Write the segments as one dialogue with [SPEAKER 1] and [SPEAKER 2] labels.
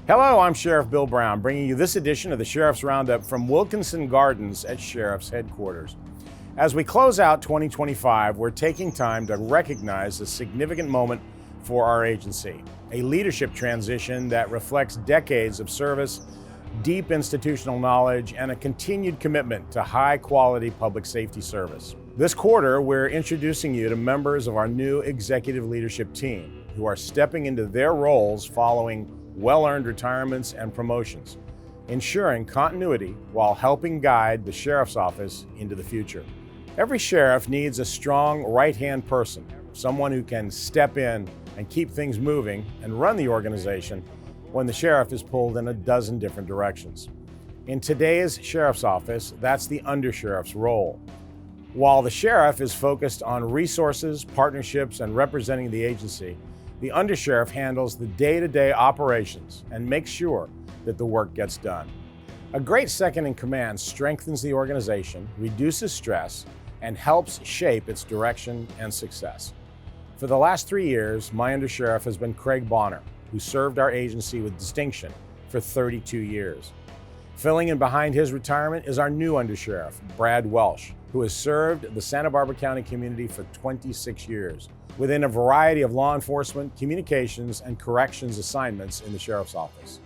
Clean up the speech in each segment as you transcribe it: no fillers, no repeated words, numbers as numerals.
[SPEAKER 1] Hello, I'm Sheriff Bill Brown, bringing you this edition of the Sheriff's Roundup from Wilkinson Gardens at Sheriff's Headquarters. As we close out 2025, we're taking time to recognize a significant moment for our agency, a leadership transition that reflects decades of service, deep institutional knowledge, and a continued commitment to high-quality public safety service. This quarter, we're introducing you to members of our new executive leadership team who are stepping into their roles following well-earned retirements and promotions, ensuring continuity while helping guide the Sheriff's Office into the future. Every sheriff needs a strong right-hand person, someone who can step in and keep things moving and run the organization when the sheriff is pulled in a dozen different directions. In today's Sheriff's Office, that's the undersheriff's role. While the sheriff is focused on resources, partnerships, and representing the agency, the undersheriff handles the day-to-day operations and makes sure that the work gets done. A great second-in-command strengthens the organization, reduces stress, and helps shape its direction and success. For the last 3 years, my undersheriff has been Craig Bonner, who served our agency with distinction for 32 years. Filling in behind his retirement is our new undersheriff, Brad Welsh, who has served the Santa Barbara County community for 26 years, within a variety of law enforcement, communications, and corrections assignments in the Sheriff's Office.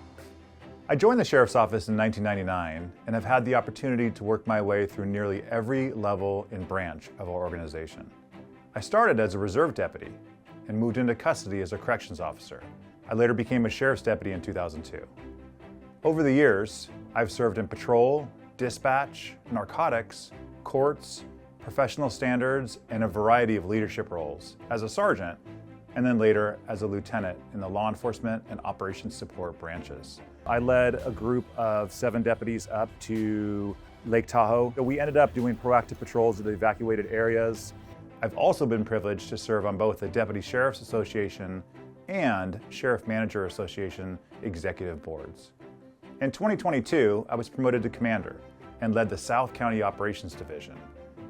[SPEAKER 2] I joined the Sheriff's Office in 1999 and have had the opportunity to work my way through nearly every level and branch of our organization. I started as a reserve deputy and moved into custody as a corrections officer. I later became a sheriff's deputy in 2002. Over the years, I've served in patrol, dispatch, narcotics, courts, professional standards, and a variety of leadership roles as a sergeant, and then later as a lieutenant in the law enforcement and operations support branches. I led a group of 7 deputies up to Lake Tahoe. We ended up doing proactive patrols of the evacuated areas. I've also been privileged to serve on both the Deputy Sheriff's Association and Sheriff Manager Association executive boards. In 2022, I was promoted to commander and led the South County Operations Division.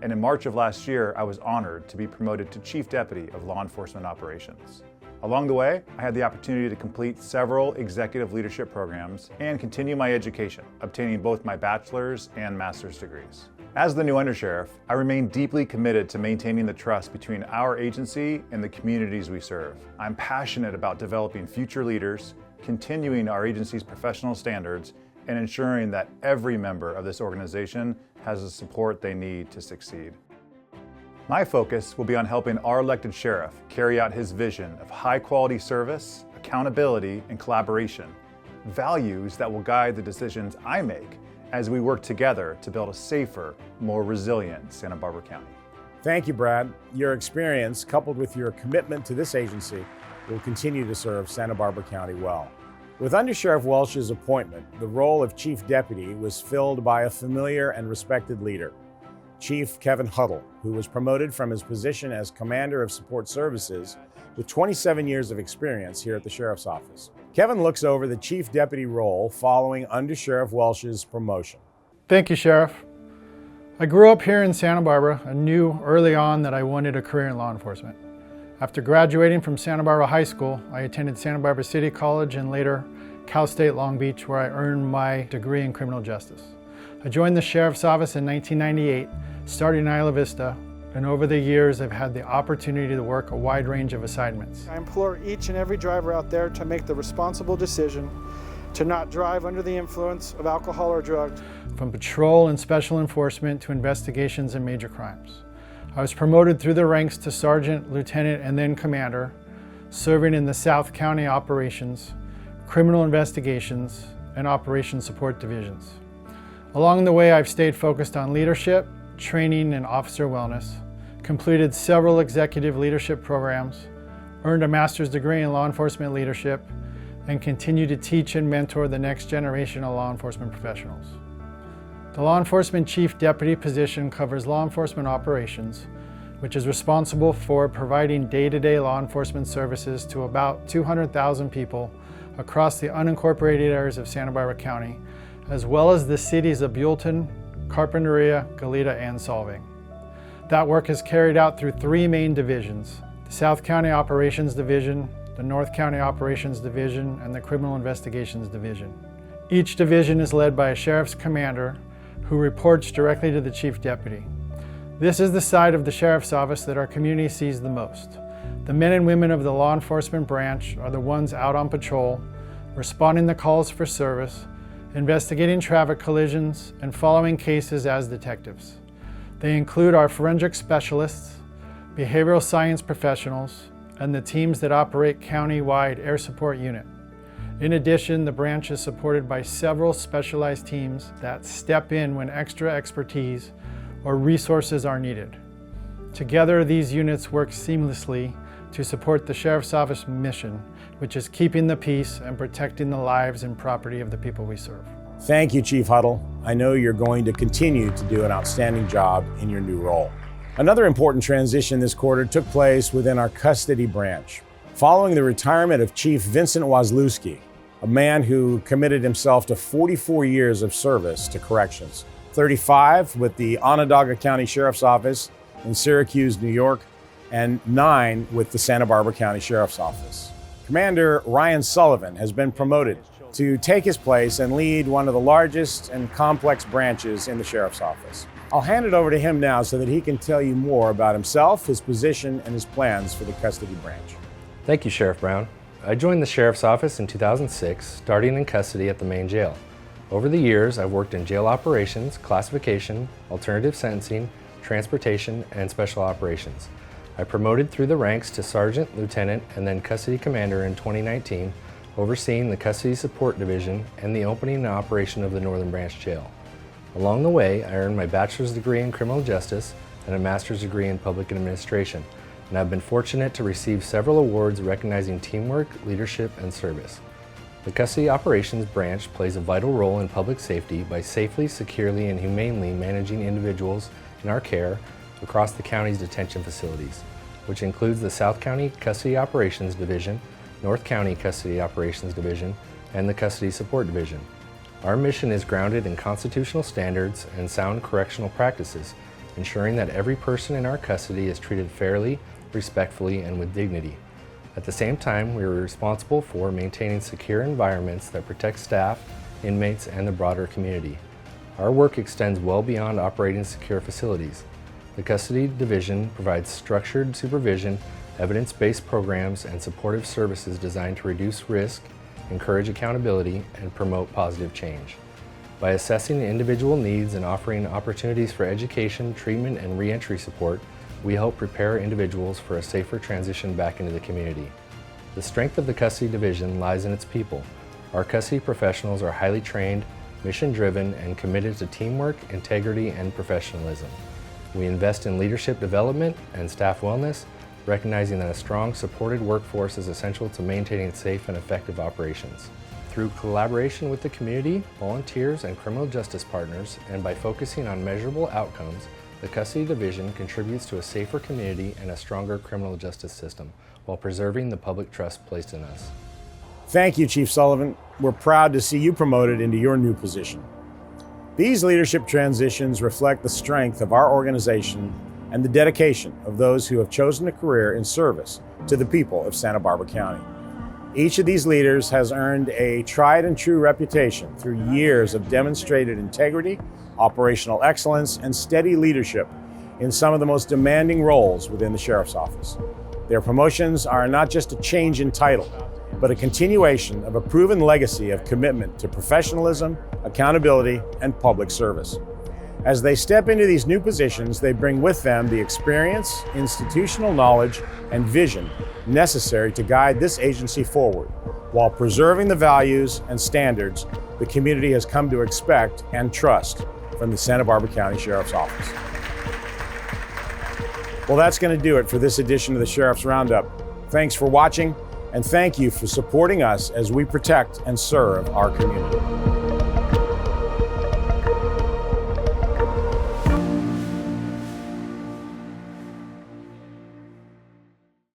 [SPEAKER 2] And in March of last year, I was honored to be promoted to Chief Deputy of Law Enforcement Operations. Along the way, I had the opportunity to complete several executive leadership programs and continue my education, obtaining both my bachelor's and master's degrees. As the new undersheriff, I remain deeply committed to maintaining the trust between our agency and the communities we serve. I'm passionate about developing future leaders, continuing our agency's professional standards, and ensuring that every member of this organization has the support they need to succeed. My focus will be on helping our elected sheriff carry out his vision of high-quality service, accountability, and collaboration, values that will guide the decisions I make as we work together to build a safer, more resilient Santa Barbara County.
[SPEAKER 1] Thank you, Brad. Your experience, coupled with your commitment to this agency, will continue to serve Santa Barbara County well. With Undersheriff Welsh's appointment, the role of Chief Deputy was filled by a familiar and respected leader, Chief Kevin Huddle, who was promoted from his position as Commander of Support Services with 27 years of experience here at the Sheriff's Office. Kevin looks over the Chief Deputy role following Undersheriff Welsh's promotion.
[SPEAKER 3] Thank you, Sheriff. I grew up here in Santa Barbara and knew early on that I wanted a career in law enforcement. After graduating from Santa Barbara High School, I attended Santa Barbara City College and later Cal State Long Beach, where I earned my degree in criminal justice. I joined the Sheriff's Office in 1998, starting in Isla Vista, and over the years I've had the opportunity to work a wide range of assignments.
[SPEAKER 4] I implore each and every driver out there to make the responsible decision to not drive under the influence of alcohol or drugs.
[SPEAKER 3] From patrol and special enforcement to investigations and major crimes. I was promoted through the ranks to sergeant, lieutenant, and then commander, serving in the South County operations, criminal investigations, and operations support divisions. Along the way, I've stayed focused on leadership, training, and officer wellness, completed several executive leadership programs, earned a master's degree in law enforcement leadership, and continue to teach and mentor the next generation of law enforcement professionals. The Law Enforcement Chief Deputy position covers law enforcement operations, which is responsible for providing day-to-day law enforcement services to about 200,000 people across the unincorporated areas of Santa Barbara County, as well as the cities of Buellton, Carpinteria, Goleta, and Solvang. That work is carried out through 3 main divisions: the South County Operations Division, the North County Operations Division, and the Criminal Investigations Division. Each division is led by a sheriff's commander who reports directly to the chief deputy. This is the side of the sheriff's office that our community sees the most. The men and women of the law enforcement branch are the ones out on patrol, responding to calls for service, investigating traffic collisions, and following cases as detectives. They include our forensic specialists, behavioral science professionals, and the teams that operate county-wide air support unit. In addition, the branch is supported by several specialized teams that step in when extra expertise or resources are needed. Together, these units work seamlessly to support the Sheriff's Office mission, which is keeping the peace and protecting the lives and property of the people we serve.
[SPEAKER 1] Thank you, Chief Huddle. I know you're going to continue to do an outstanding job in your new role. Another important transition this quarter took place within our custody branch. Following the retirement of Chief Vincent Wazlewski, a man who committed himself to 44 years of service to corrections, 35 with the Onondaga County Sheriff's Office in Syracuse, New York, and 9 with the Santa Barbara County Sheriff's Office. Commander Ryan Sullivan has been promoted to take his place and lead one of the largest and complex branches in the Sheriff's Office. I'll hand it over to him now so that he can tell you more about himself, his position, and his plans for the custody branch.
[SPEAKER 5] Thank you, Sheriff Brown. I joined the Sheriff's Office in 2006, starting in custody at the main jail. Over the years, I've worked in jail operations, classification, alternative sentencing, transportation, and special operations. I promoted through the ranks to sergeant, lieutenant, and then custody commander in 2019, overseeing the custody support division and the opening and operation of the Northern Branch Jail. Along the way, I earned my bachelor's degree in criminal justice and a master's degree in public administration, and I've been fortunate to receive several awards recognizing teamwork, leadership, and service. The Custody Operations Branch plays a vital role in public safety by safely, securely, and humanely managing individuals in our care across the county's detention facilities, which includes the South County Custody Operations Division, North County Custody Operations Division, and the Custody Support Division. Our mission is grounded in constitutional standards and sound correctional practices, ensuring that every person in our custody is treated fairly, respectfully, and with dignity. At the same time, we are responsible for maintaining secure environments that protect staff, inmates, and the broader community. Our work extends well beyond operating secure facilities. The Custody Division provides structured supervision, evidence-based programs, and supportive services designed to reduce risk, encourage accountability, and promote positive change. By assessing individual needs and offering opportunities for education, treatment, and re-entry support, we help prepare individuals for a safer transition back into the community. The strength of the Custody Division lies in its people. Our custody professionals are highly trained, mission-driven, and committed to teamwork, integrity, and professionalism. We invest in leadership development and staff wellness, recognizing that a strong, supported workforce is essential to maintaining safe and effective operations. Through collaboration with the community, volunteers, and criminal justice partners, and by focusing on measurable outcomes, the Custody Division contributes to a safer community and a stronger criminal justice system, while preserving the public trust placed in us.
[SPEAKER 1] Thank you, Chief Sullivan. We're proud to see you promoted into your new position. These leadership transitions reflect the strength of our organization and the dedication of those who have chosen a career in service to the people of Santa Barbara County. Each of these leaders has earned a tried and true reputation through years of demonstrated integrity, operational excellence, and steady leadership in some of the most demanding roles within the Sheriff's Office. Their promotions are not just a change in title, but a continuation of a proven legacy of commitment to professionalism, accountability, and public service. As they step into these new positions, they bring with them the experience, institutional knowledge, and vision necessary to guide this agency forward, while preserving the values and standards the community has come to expect and trust from the Santa Barbara County Sheriff's Office. Well, that's going to do it for this edition of the Sheriff's Roundup. Thanks for watching, and thank you for supporting us as we protect and serve our community.